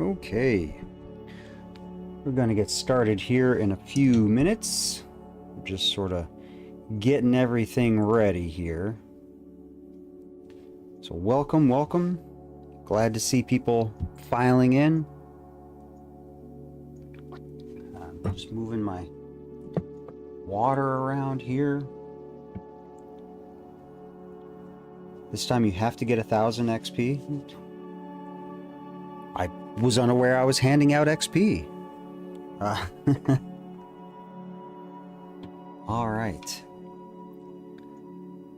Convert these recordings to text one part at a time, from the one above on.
Okay, we're going to get started here in a few minutes. We're just sort of getting everything ready here. So welcome, welcome. Glad to see people filing in. I'm just moving my water around here. This time you have to get 1,000 XP. I was unaware I was handing out XP. All right.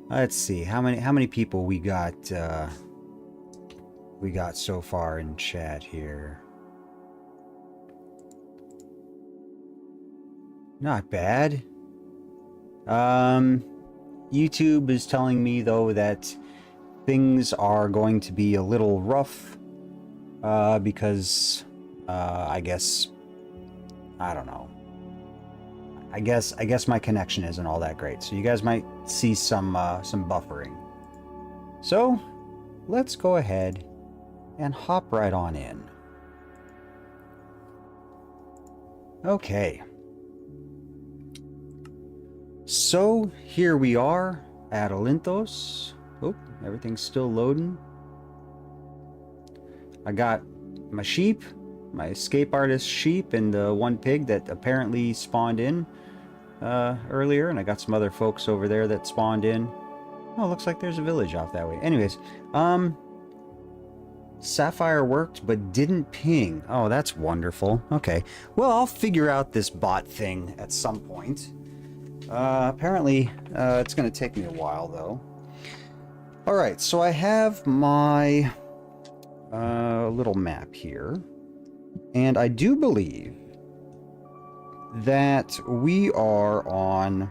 Let's see how many people we got so far in chat here. Not bad. YouTube is telling me though that things are going to be a little rough because I guess I don't know. I guess my connection isn't all that great, so you guys might see some buffering. So let's go ahead and hop right on in. Okay. So here we are at Olynthos. Oh, everything's still loading. I got my sheep, my escape artist sheep, and the one pig that apparently spawned in earlier, and I got some other folks over there that spawned in. Oh, looks like there's a village off that way. Anyways, Sapphire worked but didn't ping. Oh, that's wonderful. Okay, well, I'll figure out this bot thing at some point. Apparently, it's going to take me a while, though. Alright, so I have my little map here, and I do believe that we are on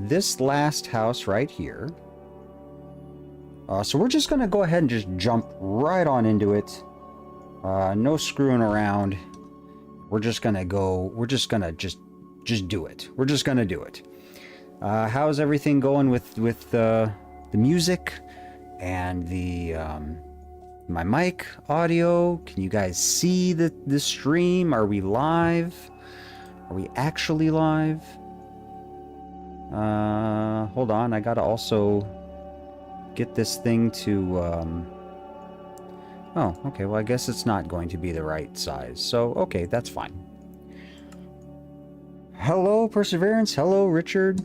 this last house right here. So we're just going to go ahead and just jump right on into it. No screwing around. We're just going to go, we're just going to just do it. We're just going to do it. How's everything going with the music and the my mic audio? Can you guys see the stream? Are we live? Are we actually live? Hold on, I gotta also get this thing to oh, okay, well I guess it's not going to be the right size, so okay, that's fine. Hello Perseverance, hello Richard.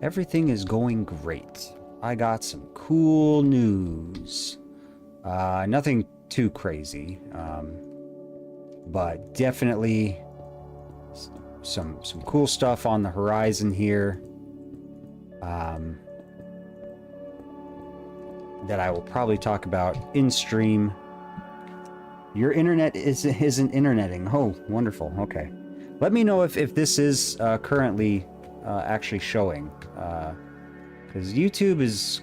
Everything is going great. I got some cool news. Nothing too crazy, but definitely some cool stuff on the horizon here. That I will probably talk about in stream. Your internet isn't interneting. Oh, wonderful. Okay. Let me know if this is currently actually showing. Because YouTube is,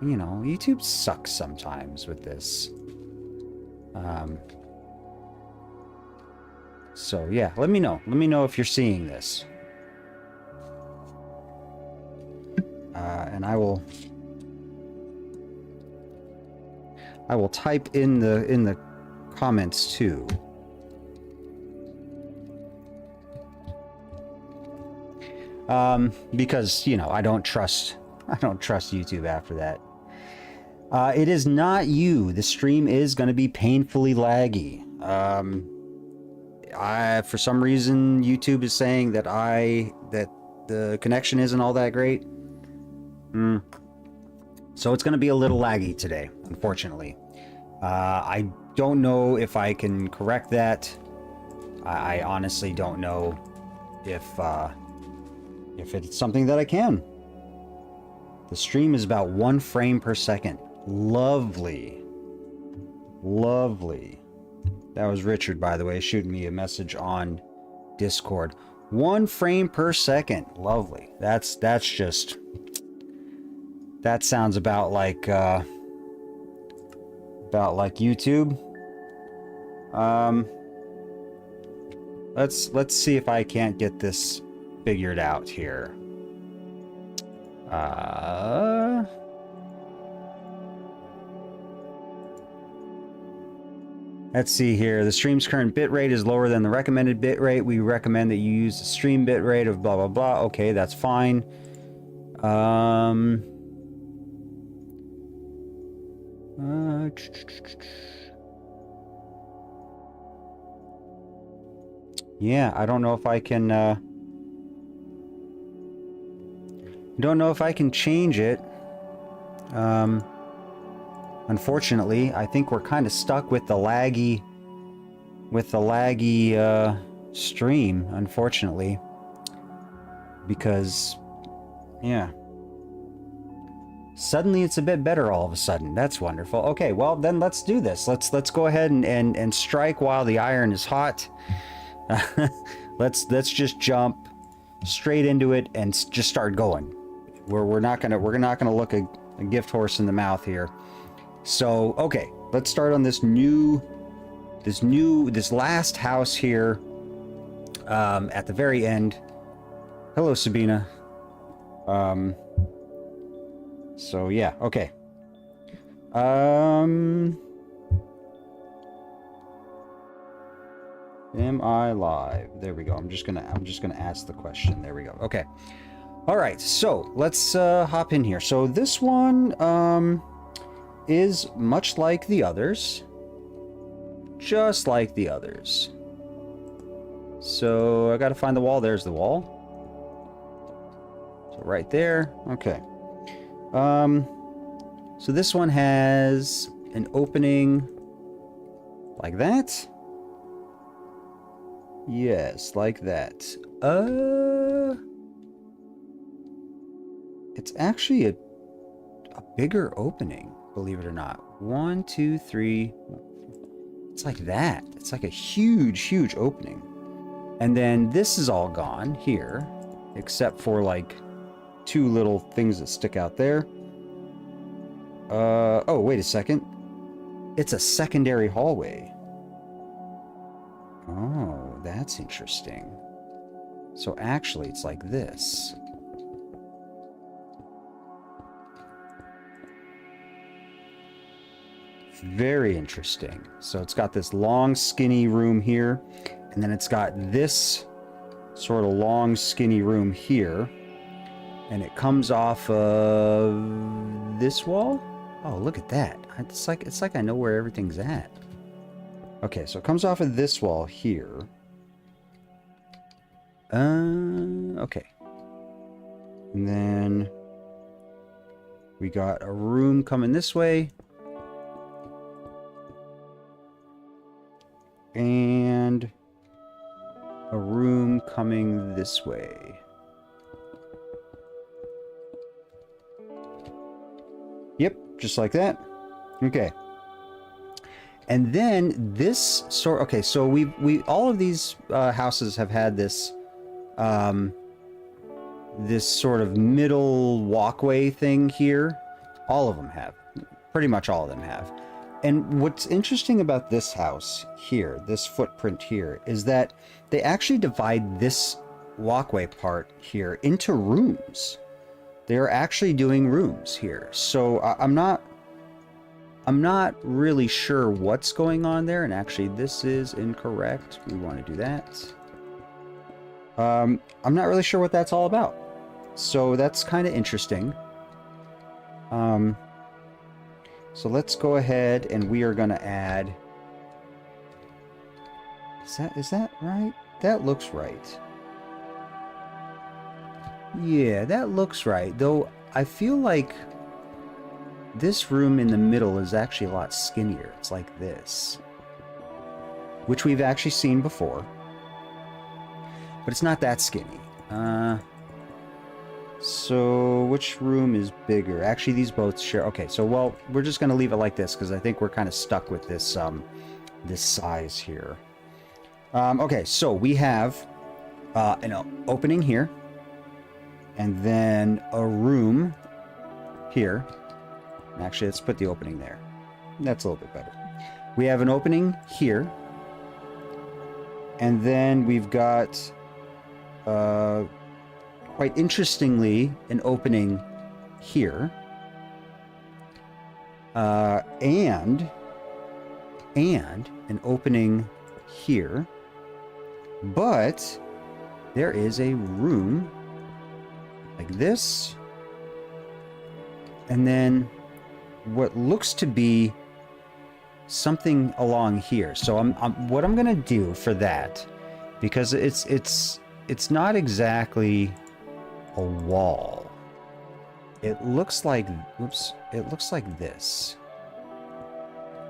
you know, YouTube sucks sometimes with this. So yeah, let me know. Let me know if you're seeing this. And I will type in the comments too. Because, you know, I don't trust YouTube after that. It is not you. The stream is going to be painfully laggy. For some reason, YouTube is saying that the connection isn't all that great. So it's going to be a little laggy today, unfortunately. I don't know if I can correct that. I honestly don't know if it's something that I can. The stream is about 1 frame per second. Lovely. Lovely. That was Richard, by the way, shooting me a message on Discord. 1 frame per second. Lovely. That's just... That sounds about like YouTube. Let's see if I can't get this figured out here. Let's see here. The stream's current bit rate is lower than the recommended bit rate. We recommend that you use the stream bit rate of blah, blah, blah. Okay, that's fine. Yeah, I don't know if I can, don't know if I can change it. Unfortunately, I think we're kind of stuck with the laggy, stream, unfortunately. Because, yeah. Suddenly it's a bit better all of a sudden. That's wonderful. Okay, well then let's do this. Let's go ahead and strike while the iron is hot. Let's just jump straight into it and just start going. We're not gonna look a gift horse in the mouth here. So okay, let's start on this last house here. At the very end. Hello, Sabina. So yeah, okay. Am I live? There we go. I'm just gonna ask the question. There we go. Okay. All right. So let's hop in here. So this one is much like the others, just like the others. So I got to find the wall. There's the wall. So right there. Okay. So this one has an opening like that. Yes, like that. It's actually a bigger opening, believe it or not. 1, 2, 3. It's like that. It's like a huge, huge opening. And then this is all gone here, except for like 2 little things that stick out there. Oh, wait a second. It's a secondary hallway. Oh, that's interesting. So actually, it's like this. Very interesting. So it's got this long, skinny room here, and then it's got this sort of long, skinny room here, and it comes off of this wall. Oh, look at that. It's like I know where everything's at. Okay, so it comes off of this wall here. Okay. And then we got a room coming this way. And a room coming this way. Yep, just like that. Okay. And then this sort. Okay, so we all of these houses have had this this sort of middle walkway thing here. All of them have. Pretty much all of them have. And what's interesting about this house here, this footprint here, is that they actually divide this walkway part here into rooms. They are actually doing rooms here. So I'm not really sure what's going on there. And actually, this is incorrect. We want to do that. I'm not really sure what that's all about. So that's kind of interesting. So let's go ahead and we are going to add. Is that right? That looks right. Yeah, that looks right. Though I feel like this room in the middle is actually a lot skinnier. It's like this, which we've actually seen before, but it's not that skinny. So which room is bigger? Actually, these both share. Okay, so well, we're just gonna leave it like this because I think we're kind of stuck with this this size here. Okay, so we have an opening here, and then a room here. Actually, let's put the opening there. That's a little bit better. We have an opening here, and then we've got quite interestingly, an opening here. And and an opening here. But there is a room like this, and then what looks to be something along here. So what I'm gonna do for that, because it's not exactly a wall. It looks like, oops, it looks like this.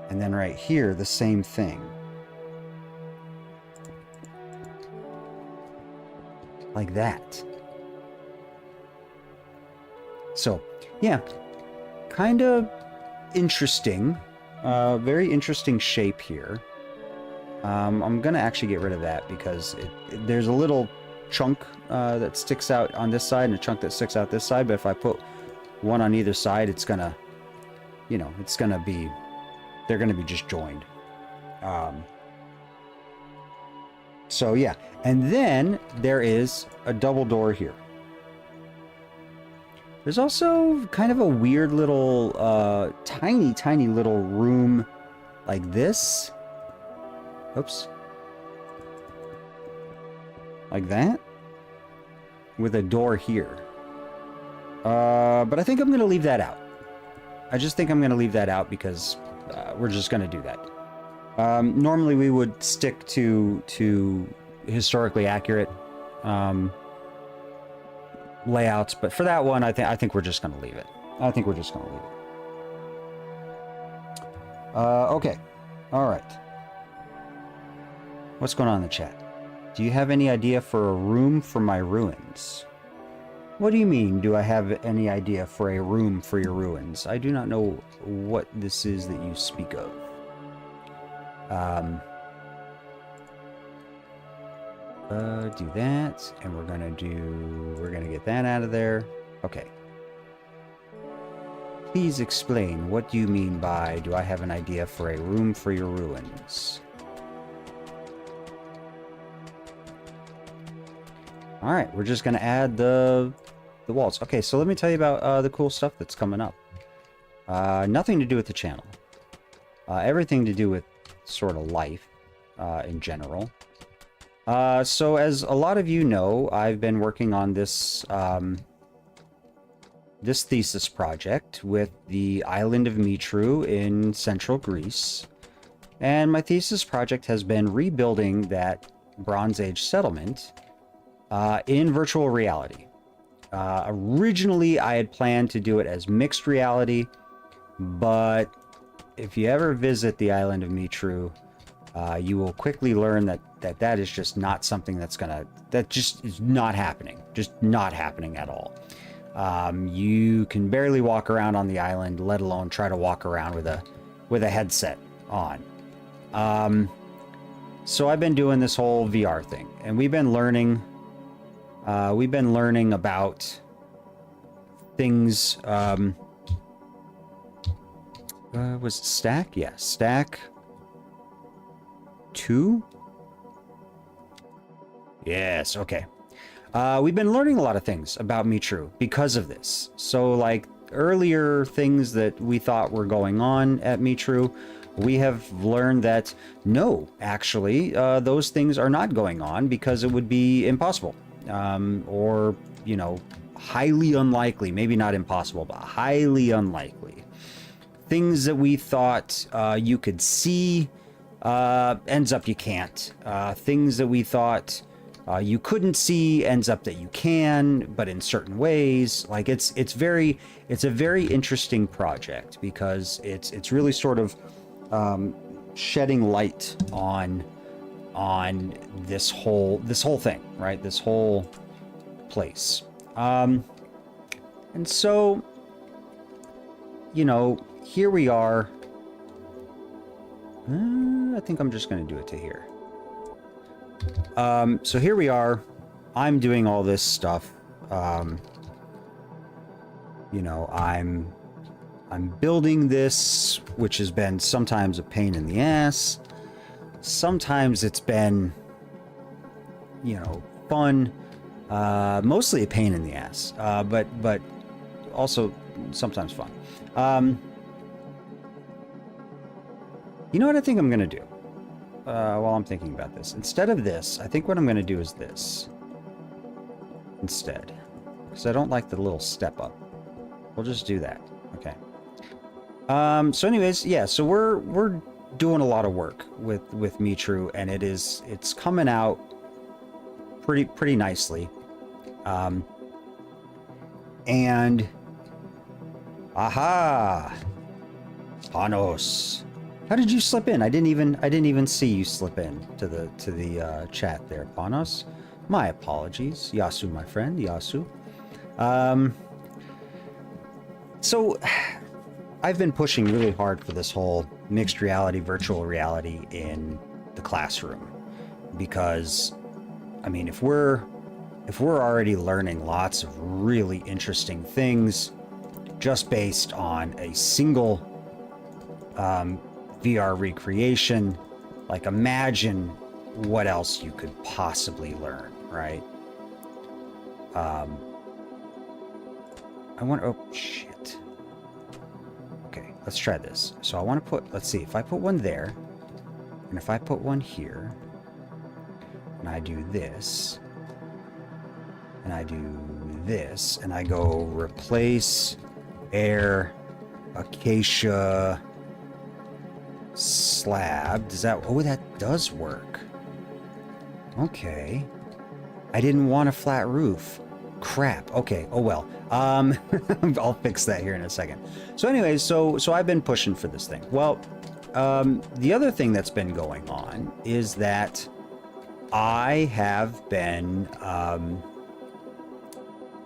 And then right here, the same thing. Like that. So, yeah, kind of interesting. Very interesting shape here. I'm gonna actually get rid of that because there's a little chunk that sticks out on this side and a chunk that sticks out this side. But if I put one on either side, it's gonna, you know, it's gonna be, they're gonna be just joined. So yeah, and then there is a double door here. There's also kind of a weird little, tiny little room like this. Oops. Like that. With a door here. But I think I'm going to leave that out. I just think I'm going to leave that out because we're just going to do that. Normally we would stick to historically accurate layouts, but for that one, I think we're just going to leave it. I think we're just going to leave it. Okay. All right. What's going on in the chat? Do you have any idea for a room for my ruins? What do you mean, do I have any idea for a room for your ruins? I do not know what this is that you speak of. Do that, and we're gonna get that out of there. Okay. Please explain, what do you mean by, do I have an idea for a room for your ruins? Alright, we're just gonna add the walls. Okay, so let me tell you about the cool stuff that's coming up. Nothing to do with the channel. Everything to do with sort of life in general. So as a lot of you know, I've been working on this this thesis project with the island of Mitru in central Greece. And my thesis project has been rebuilding that Bronze Age settlement in virtual reality. Originally, I had planned to do it as mixed reality, but if you ever visit the island of Mitru, you will quickly learn that is just not something that just is not happening. Just not happening at all. You can barely walk around on the island, let alone try to walk around with a headset on. So I've been doing this whole VR thing, and we've been learning about things. Was it Stack? Yeah, Stack 2? Yes, okay. We've been learning a lot of things about Mitru because of this. So, like, earlier things that we thought were going on at Mitru, we have learned that no, actually, those things are not going on because it would be impossible. Or, you know, highly unlikely. Maybe not impossible, but highly unlikely. Things that we thought you could see, ends up you can't. Things that we thought you couldn't see, ends up that you can, but in certain ways. Like it's a very interesting project because it's really sort of shedding light on this whole thing, right? This whole place. And so, you know, here we are. I think I'm just going to do it to here. So here we are. I'm doing all this stuff. You know, I'm building this, which has been sometimes a pain in the ass. Sometimes it's been, you know, fun. Mostly a pain in the ass. But also sometimes fun. You know what I think I'm going to do? While I'm thinking about this. Instead of this, I think what I'm going to do is this. Instead. Because I don't like the little step up. We'll just do that. Okay. So anyways, yeah, so we're doing a lot of work with Mitru, and it's coming out pretty nicely. And aha! Panos. How did you slip in? I didn't even see you slip in to the chat there, Panos. My apologies. Yasu, my friend, Yasu. So I've been pushing really hard for this whole mixed reality, virtual reality in the classroom, because I mean, if we're already learning lots of really interesting things just based on a single VR recreation, like imagine what else you could possibly learn, right? I want, oh shit. Okay, let's try this. So I want to put, let's see, if I put one there, and if I put one here, and I do this, and I do this, and I go replace air acacia slab. Does that, oh, that does work. Okay. I didn't want a flat roof. Crap. Okay. Oh well. I'll fix that here in a second. So anyways, so I've been pushing for this thing. Well, the other thing that's been going on is that I have been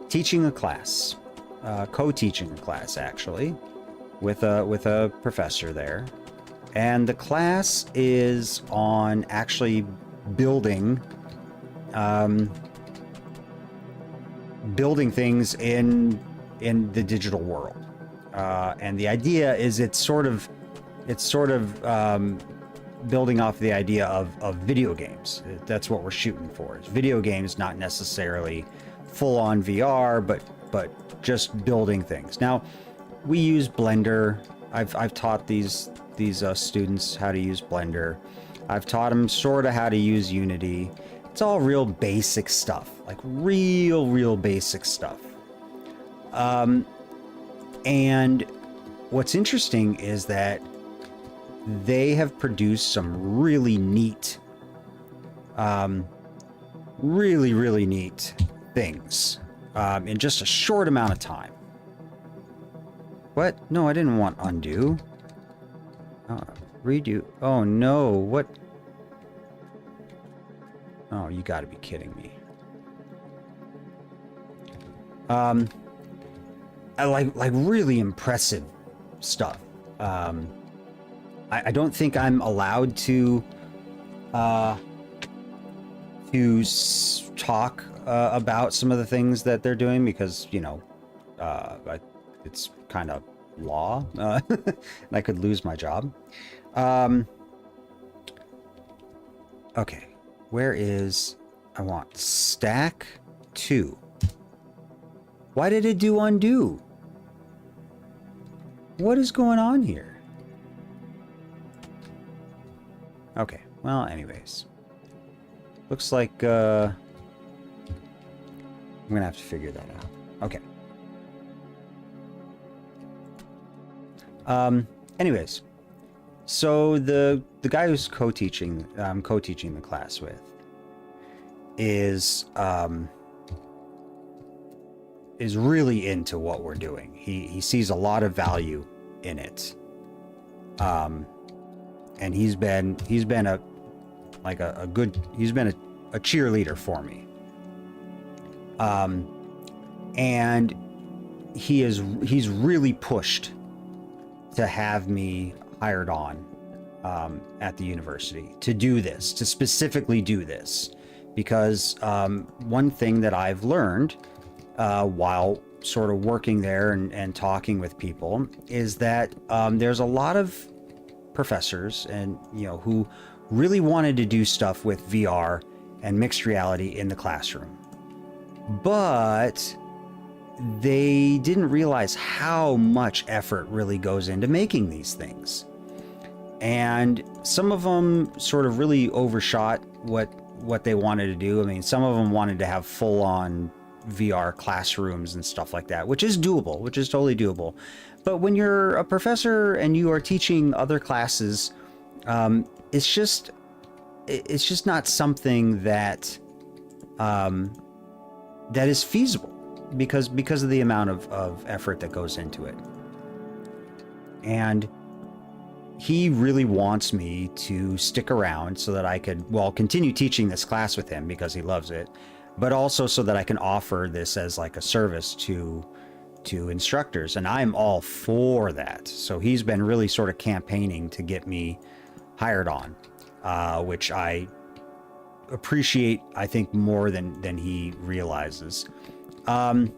teaching a class, co-teaching a class actually, with a professor there, and the class is on actually building things in the digital world, and the idea is it's sort of building off the idea of video games. That's what we're shooting for. It's video games, not necessarily full-on VR, but just building things. Now, we use Blender. I've taught these students how to use Blender. I've taught them sort of how to use Unity. It's all real basic stuff, like real basic stuff. And what's interesting is that they have produced some really neat, really neat things in just a short amount of time. What? No, I didn't want undo. Redo. Oh no, what? Oh, you gotta be kidding me. I like really impressive stuff. I don't think I'm allowed to talk about some of the things that they're doing because, you know, it's kind of law, and I could lose my job. Okay, where is, I want stack 2. Why did it do undo? What is going on here? Okay, well, anyways. Looks like, I'm gonna have to figure that out. Okay. Anyways. So the guy who's co-teaching the class with is really into what we're doing. He sees a lot of value in it. And he's been a cheerleader for me. And he's really pushed to have me hired on at the university to do this, to specifically do this, because one thing that I've learned while sort of working there and talking with people is that there's a lot of professors and, you know, who really wanted to do stuff with VR and mixed reality in the classroom, but they didn't realize how much effort really goes into making these things. And some of them sort of really overshot what they wanted to do. I mean, some of them wanted to have full-on VR classrooms and stuff like that, which is doable, which is totally doable. But when you're a professor and you are teaching other classes, it's just not something that that is feasible because of the amount of effort that goes into it. And he really wants me to stick around so that I could, well, continue teaching this class with him because he loves it, but also so that I can offer this as like a service to instructors. And I'm all for that. So he's been really sort of campaigning to get me hired on, which I appreciate, I think, more than he realizes. And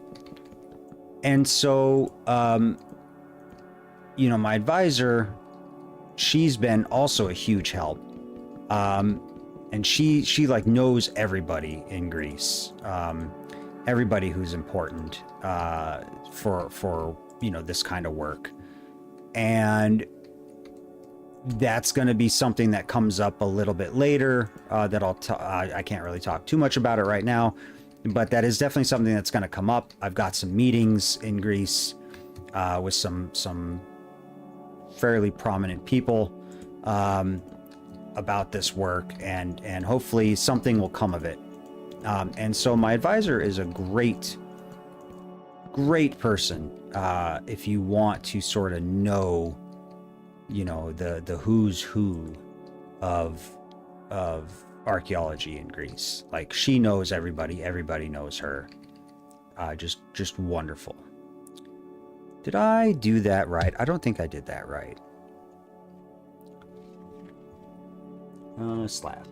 so, you know, my advisor, she's been also a huge help. And she like knows everybody in Greece, everybody who's important, for, you know, this kind of work. And that's going to be something that comes up a little bit later, that I can't really talk too much about it right now, but that is definitely something that's going to come up. I've got some meetings in Greece, with some fairly prominent people, about this work, and hopefully something will come of it. And so my advisor is a great person, if you want to sort of know, you know, the who's who of archaeology in Greece. Like, she knows everybody knows her. Just wonderful. Did I do that right? I don't think I did that right. Slab.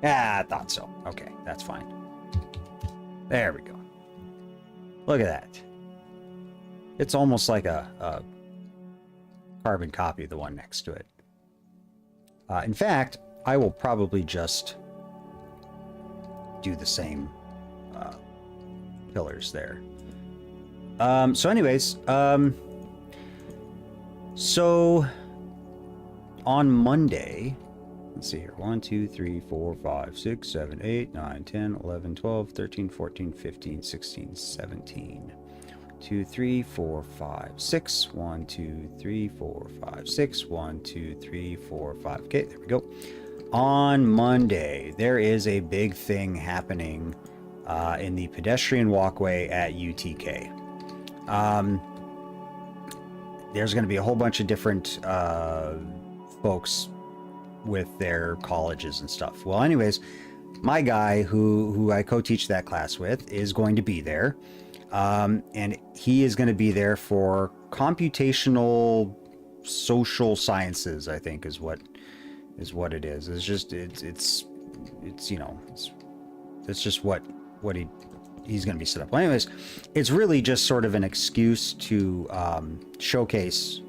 Yeah, I thought so. Okay, that's fine. There we go. Look at that. It's almost like a carbon copy of the one next to it. In fact, I will probably just do the same pillars there. So anyways, so on Monday, let's see here. 1, 2, 3, 4, 5, 6, 7, 8, 9, 10, 11, 12, 13, 14, 15, 16, 17. 2, 3, 4, 5, 6. 1, 2, 3, 4, 5, 6. 1, 2, 3, 4, 5. Okay, there we go. On Monday, there is a big thing happening in the pedestrian walkway at UTK. There's going to be a whole bunch of different folks with their colleges and stuff. Well, anyways, my guy who I co-teach that class with is going to be there. And he is going to be there for computational social sciences, I think is what it is. It's just, it's you know, it's just what he's going to be set up. Well, anyways, it's really just sort of an excuse to showcase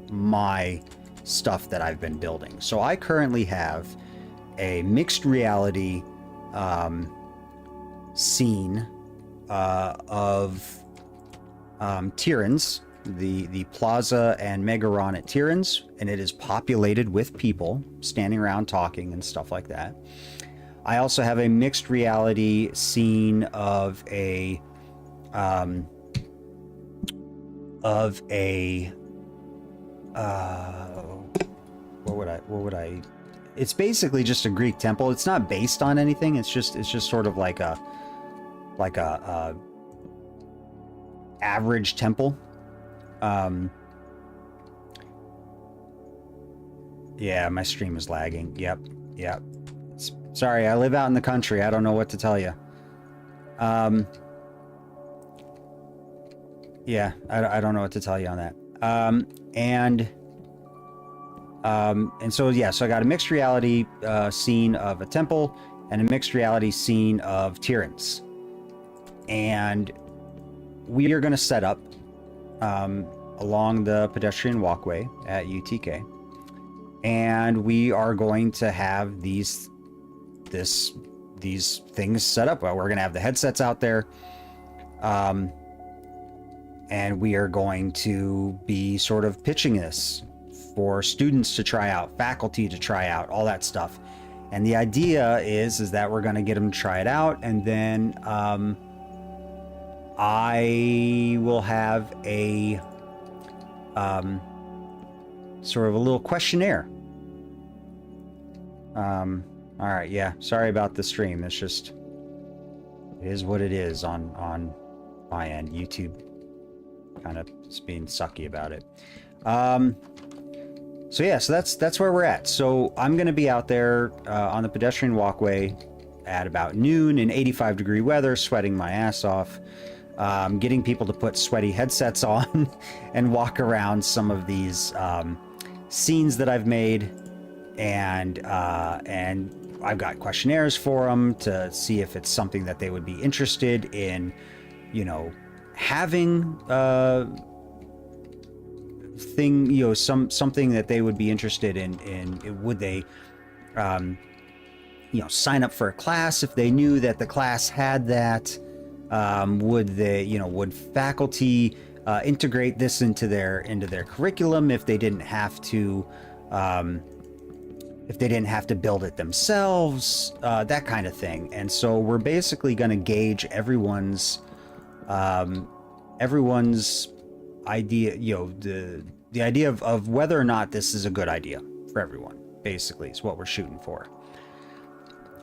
my stuff that I've been building. So I currently have a mixed reality scene of Tiryns, the plaza and Megaron at Tiryns, and it is populated with people standing around talking and stuff like that. I also have a mixed reality scene of a what would I it's basically just a Greek temple. It's not based on anything. It's just sort of like a average temple. Yeah, my stream is lagging. Yep. Sorry, I live out in the country. I don't know what to tell you. Yeah, I don't know what to tell you on that. And so yeah, so I got a mixed reality scene of a temple and a mixed reality scene of Tiryns. And we are going to set up along the pedestrian walkway at UTK, and we are going to have these things set up. Well, we're going to have the headsets out there, and we are going to be sort of pitching this for students to try out, faculty to try out, all that stuff. And the idea is that we're going to get them to try it out, and then I will have a sort of a little questionnaire. All right, yeah. Sorry about the stream. It's just, it is what it is on my end. YouTube kind of is being sucky about it. So yeah, so that's where we're at. So I'm going to be out there on the pedestrian walkway at about noon in 85-degree weather, sweating my ass off, getting people to put sweaty headsets on and walk around some of these scenes that I've made, and I've got questionnaires for them to see if it's something that they would be interested in, you know, having thing, you know, something that they would be interested in would they you know, sign up for a class if they knew that the class had that? Would they, you know, would faculty integrate this into their curriculum if they didn't have to build it themselves, that kind of thing. And so we're basically going to gauge everyone's idea, you know, the idea of whether or not this is a good idea for everyone, basically, is what we're shooting for.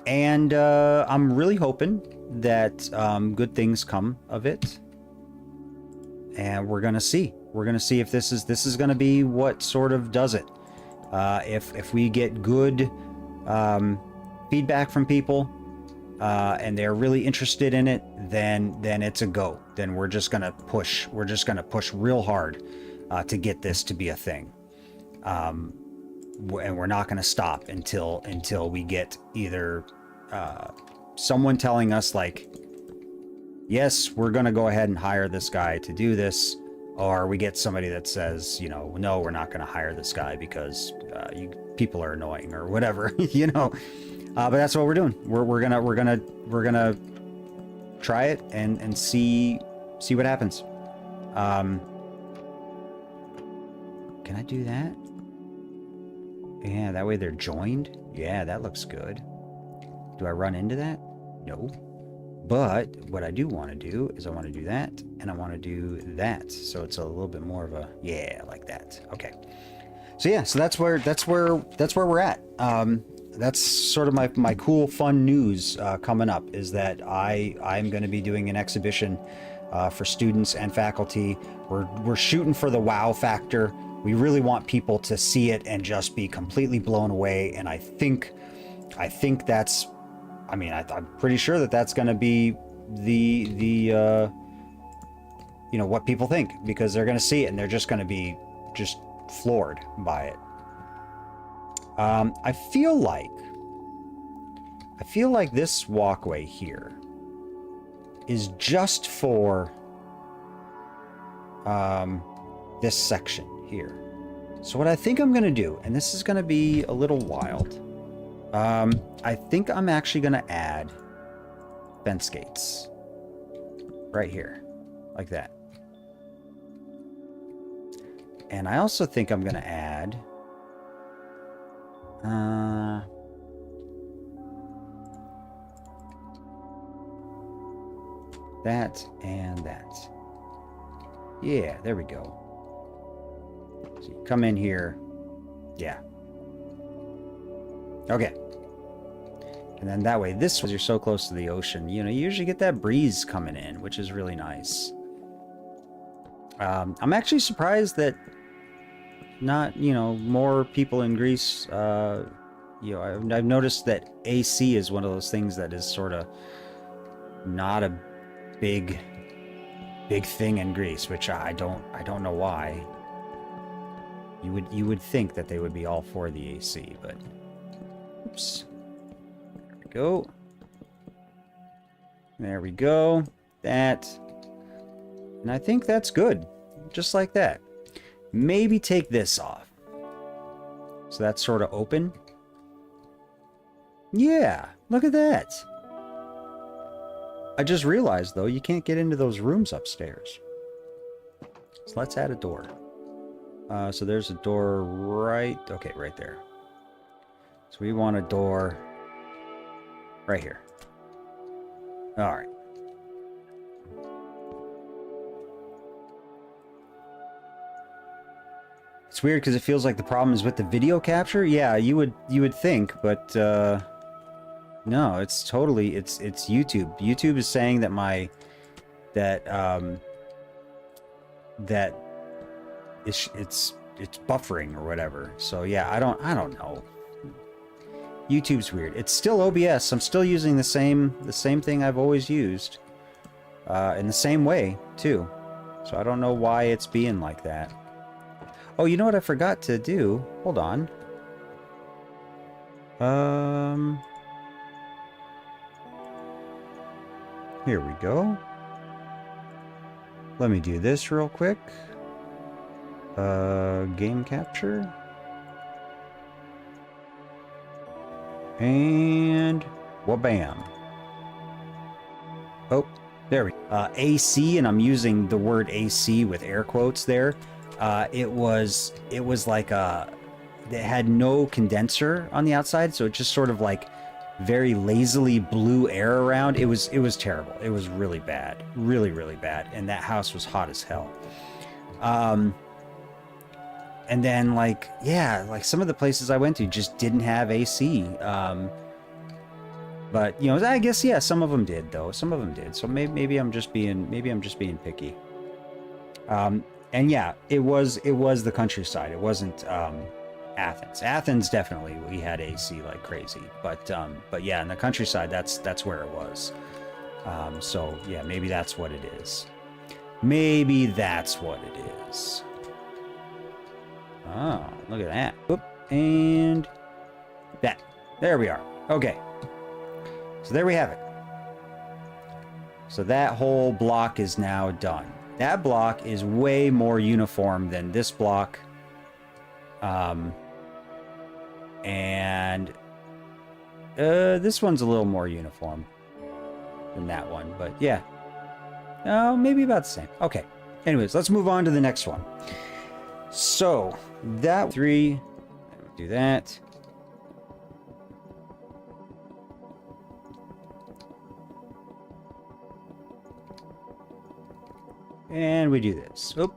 And I'm really hoping that good things come of it. And we're gonna see. We're gonna see if this is gonna be what sort of does it. If we get good feedback from people and they're really interested in it, then it's a go. Then we're just gonna push. We're just gonna push real hard to get this to be a thing. And we're not gonna stop until we get either someone telling us like, yes, we're gonna go ahead and hire this guy to do this, or we get somebody that says, you know, no, we're not gonna hire this guy because you people are annoying or whatever, you know. But that's what we're doing. We're gonna try it and see what happens. Can I do that? Yeah, that way they're joined. Yeah, that looks good. Do I run into that? No. But what I do want to do is I want to do that, and I want to do that. So it's a little bit more of a, yeah, like that. Okay. So yeah, so that's where we're at. That's sort of my cool, fun news coming up, is that I'm going to be doing an exhibition for students and faculty. We're shooting for the wow factor. We really want people to see it and just be completely blown away. And I think that's, I mean, I'm pretty sure that that's going to be the you know, what people think, because they're going to see it and they're just going to be just floored by it. I feel like this walkway here is just for this section here. So what I think I'm going to do, and this is going to be a little wild, I think I'm actually going to add fence gates right here, like that. And I also think I'm going to add that and that. Yeah, there we go. So you come in here. Yeah. Okay. And then that way, this, because you're so close to the ocean, you know, you usually get that breeze coming in, which is really nice. I'm actually surprised that not, you know, more people in Greece, you know, I've noticed that AC is one of those things that is sort of not a big thing in Greece, which I don't know why. You would think that they would be all for the AC, but oops. There we go. There we go. That. And I think that's good. Just like that. Maybe take this off. So that's sort of open. Yeah, look at that. I just realized, though, you can't get into those rooms upstairs. So let's add a door. So there's a door right... Okay, right there. So we want a door right here. All right. It's weird because it feels like the problem is with the video capture. Yeah, you would think, but no, it's totally it's YouTube. YouTube is saying that that it's buffering or whatever. So yeah, I don't know. YouTube's weird. It's still OBS. I'm still using the same thing I've always used, in the same way too. So I don't know why it's being like that. Oh, you know what I forgot to do? Hold on. Here we go. Let me do this real quick. Game capture. And wha-bam. Oh, there we go. AC, and I'm using the word AC with air quotes there. It was like it had no condenser on the outside, so it just sort of like very lazily blew air around. It was terrible. It was really bad, really bad, and that house was hot as hell. And then like, yeah, like some of the places I went to just didn't have AC. But you know, I guess yeah, some of them did though. Some of them did. So maybe I'm just being picky. And yeah, it was the countryside. It wasn't Athens. Athens definitely we had AC like crazy. But yeah, in the countryside, that's where it was. So yeah, maybe that's what it is. Maybe that's what it is. Oh, look at that. Oop, and that. There we are. Okay. So there we have it. So that whole block is now done. That block is way more uniform than this block. And this one's a little more uniform than that one, but yeah. Oh, maybe about the same. Okay. Anyways, let's move on to the next one. So, that 3, do that. And we do this. Oop,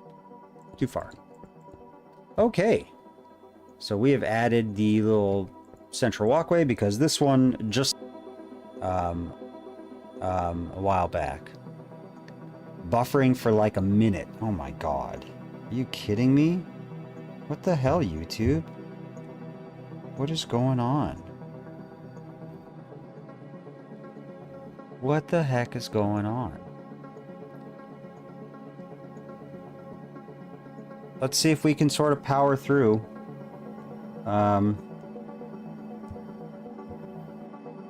too far. Okay. So we have added the little central walkway because this one just a while back. Buffering for like a minute. Oh my god. Are you kidding me? What the hell, YouTube? What is going on? What the heck is going on? Let's see if we can sort of power through.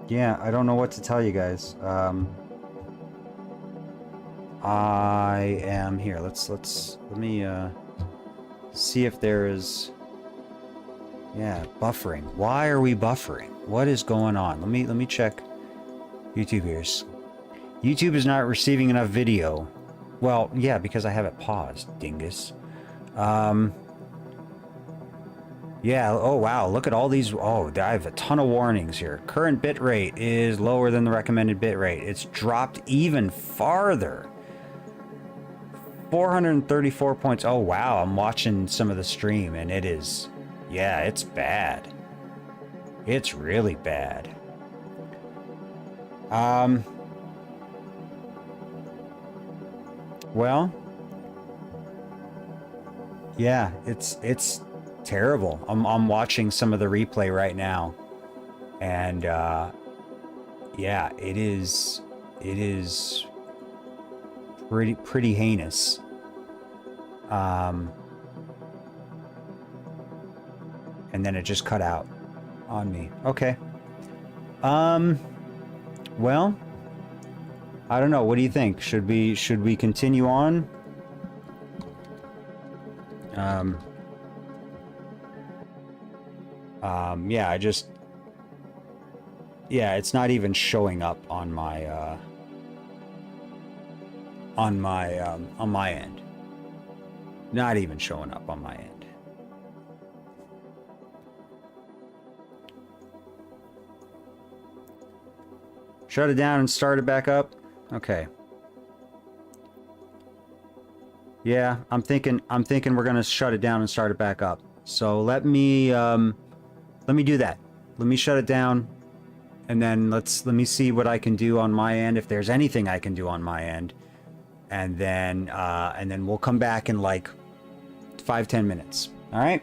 Yeah, I don't know what to tell you guys. I am here. Let me see if there is. Yeah, buffering. Why are we buffering? What is going on? Let me check YouTube here. YouTube is not receiving enough video. Well, yeah, because I have it paused, dingus. Yeah, oh wow, look at all these. Oh, I have a ton of warnings here. Current bitrate is lower than the recommended bitrate. It's dropped even farther. 434 points. Oh wow, I'm watching some of the stream and it is, yeah, it's bad. It's really bad. Well, yeah, it's terrible. I'm watching some of the replay right now, and yeah, it is pretty heinous. And then it just cut out on me. Okay. Well, I don't know. What do you think? Should we continue on? Yeah, yeah, it's not even showing up on my on my end. Not even showing up on my end. Shut it down and start it back up. Okay. Yeah, I'm thinking we're gonna shut it down and start it back up. So let me do that. Let me shut it down, and then let me see what I can do on my end, if there's anything I can do on my end, and then we'll come back in like 5-10 minutes. All right.